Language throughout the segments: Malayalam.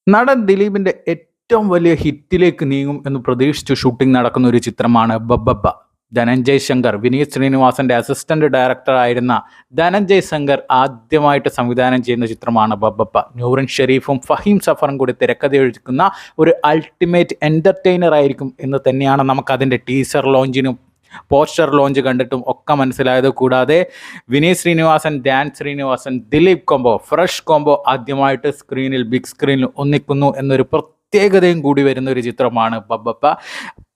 നടൻ ദിലീപിന്റെ ഏറ്റവും വലിയ ഹിറ്റിലേക്ക് നീങ്ങും എന്ന് പ്രതീക്ഷിച്ചു ഷൂട്ടിംഗ് നടക്കുന്ന ഒരു ചിത്രമാണ് ബബ്ബബ്ബ. ധനഞ്ജയ് ശങ്കർ, വിനീത് ശ്രീനിവാസന്റെ അസിസ്റ്റന്റ് ഡയറക്ടർ ആയിരുന്ന ധനഞ്ജയ് ശങ്കർ ആദ്യമായിട്ട് സംവിധാനം ചെയ്യുന്ന ചിത്രമാണ് ബബ്ബബ്ബ. നൂറിൻ ഷെരീഫും ഫഹീം സഫറും കൂടി തിരക്കഥയൊരുക്കുന്ന ഒരു അൾട്ടിമേറ്റ് എന്റർടൈനർ ആയിരിക്കും എന്ന് തന്നെയാണ് നമുക്കതിൻ്റെ ടീസർ ലോഞ്ചിനും പോസ്റ്റർ ലോഞ്ച് കണ്ടിട്ടും ഒക്കെ മനസ്സിലായത്. കൂടാതെ Vineeth Sreenivasan, Dhyan Sreenivasan, Dileep combo, fresh combo ആദ്യമായിട്ട് സ്ക്രീനിൽ, ബിഗ് സ്ക്രീനിൽ ഒന്നിക്കുന്നു എന്നൊരു പ്രത്യേകതയും കൂടി വരുന്ന ഒരു ചിത്രമാണ് ബബ്ബബ്ബ.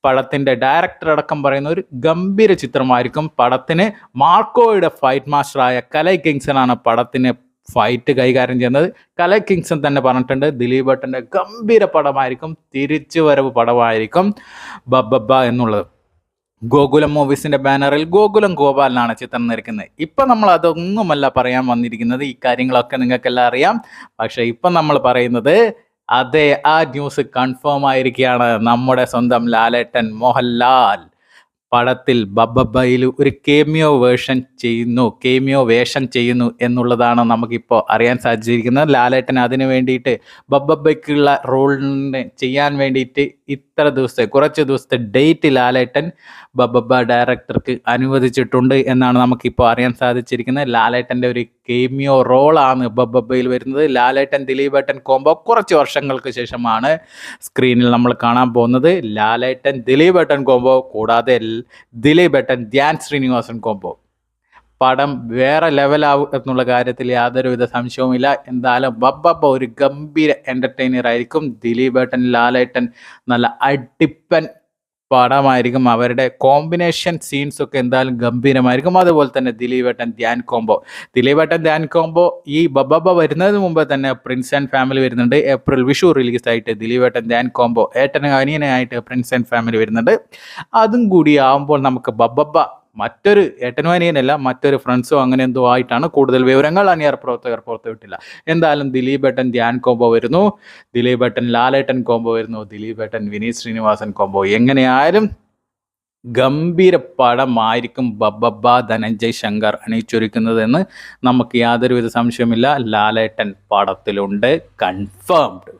പടത്തിൻ്റെ ഡയറക്ടർ അടക്കം പറയുന്ന ഒരു ഗംഭീര ചിത്രമായിരിക്കും. പടത്തിന് മാർക്കോയുടെ ഫൈറ്റ് മാസ്റ്ററായ കലൈ കിങ്സനാണ് പടത്തിന് ഫൈറ്റ് കൈകാര്യം ചെയ്യുന്നത്. കലൈ കിങ്സൺ തന്നെ പറഞ്ഞിട്ടുണ്ട്, ദിലീപ് ഏട്ടൻ്റെ ഗംഭീര പടമായിരിക്കും, തിരിച്ചുവരവ് പടമായിരിക്കും ബബ്ബബ്ബ എന്നുള്ളത്. ഗോകുലം മൂവീസിന്റെ ബാനറിൽ ഗോകുലം ഗോപാലനാണ് ചിത്രം നിർമ്മിക്കുന്നത്. ഇപ്പം നമ്മൾ അതൊന്നുമല്ല പറയാൻ വന്നിരിക്കുന്നത്, ഈ കാര്യങ്ങളൊക്കെ നിങ്ങൾക്കെല്ലാം അറിയാം. പക്ഷേ ഇപ്പം നമ്മൾ പറയുന്നത് അതെ, ആ ന്യൂസ് കൺഫേം ആയിരിക്കുകയാണ്. നമ്മുടെ സ്വന്തം ലാലേട്ടൻ മോഹൻലാൽ പടത്തിൽ ബബ്ബബ്ബയിൽ ഒരു കേമിയോ വേഷം ചെയ്യുന്നു എന്നുള്ളതാണ് നമുക്കിപ്പോൾ അറിയാൻ സാധിച്ചിരിക്കുന്നത്. ലാലേട്ടൻ അതിന് വേണ്ടിയിട്ട് ബബ്ബബ്ബയ്ക്കുള്ള റോളിന് ചെയ്യാൻ വേണ്ടിയിട്ട് കുറച്ച് ദിവസത്തെ ഡേറ്റ് ലാലേട്ടൻ ബബ്ബബ്ബ ഡയറക്ടർക്ക് അനുവദിച്ചിട്ടുണ്ട് എന്നാണ് നമുക്കിപ്പോൾ അറിയാൻ സാധിച്ചിരിക്കുന്നത്. ലാലേട്ടൻ്റെ ഒരു കേമിയോ റോളാണ് ബബ്ബബ്ബയിൽ വരുന്നത്. ലാലേട്ടൻ ദിലീപേട്ടൻ കോംബോ കുറച്ച് വർഷങ്ങൾക്ക് ശേഷമാണ് സ്ക്രീനിൽ നമ്മൾ കാണാൻ പോകുന്നത്. ലാലേട്ടൻ ദിലീപേട്ടൻ കോംബോ, കൂടാതെ ദിലീപേട്ടൻ ധ്യാൻ ശ്രീനിവാസൻ കോംബോ. പടം വേറെ ലെവലാവും എന്നുള്ള കാര്യത്തിൽ യാതൊരുവിധ സംശയവുമില്ല. എന്തായാലും ബബ്ബബ്ബ ഒരു ഗംഭീര എൻ്റർടൈനർ ആയിരിക്കും. ദിലീപേട്ടൻ, ലാലേട്ടൻ നല്ല അടിപ്പൻ പടമായിരിക്കും. അവരുടെ കോമ്പിനേഷൻ സീൻസൊക്കെ എന്തായാലും ഗംഭീരമായിരിക്കും. അതുപോലെ തന്നെ ദിലീപേട്ടൻ ധ്യാൻ കോംബോ ഈ ബബ്ബബ്ബ വരുന്നതിന് മുമ്പ് തന്നെ പ്രിൻസ് ആൻഡ് ഫാമിലി വരുന്നുണ്ട്. ഏപ്രിൽ വിഷു റിലീസായിട്ട് ദിലീപേട്ടൻ ധ്യാൻ കോംബോ, ഏട്ടനും അനിയനായിട്ട് പ്രിൻസ് ആൻഡ് ഫാമിലി വരുന്നുണ്ട്. അതും കൂടി ആവുമ്പോൾ നമുക്ക് ബബ്ബബ്ബ മറ്റൊരു ഏട്ടനും അനിയനല്ല, മറ്റൊരു ഫ്രണ്ട്സോ അങ്ങനെ എന്തോ ആയിട്ടാണ്. കൂടുതൽ വിവരങ്ങൾ അണിയർ പ്രവർത്തകർ പുറത്തുവിട്ടില്ല. എന്തായാലും ദിലീപേട്ടൻ ധ്യാൻ കോംബോ വരുന്നു, ദിലീപേട്ടൻ ലാലേട്ടൻ കോംബോ വരുന്നു, ദിലീപേട്ടൻ വിനീത് ശ്രീനിവാസൻ കോംബോ. എങ്ങനെയായാലും ഗംഭീര പടമായിരിക്കും ബബ്ബബ്ബ ധനഞ്ജയ് ശങ്കർ അണിയിച്ചൊരുക്കുന്നതെന്ന് നമുക്ക് യാതൊരുവിധ സംശയമില്ല. ലാലേട്ടൻ പടത്തിലുണ്ട്, കൺഫേംഡ്.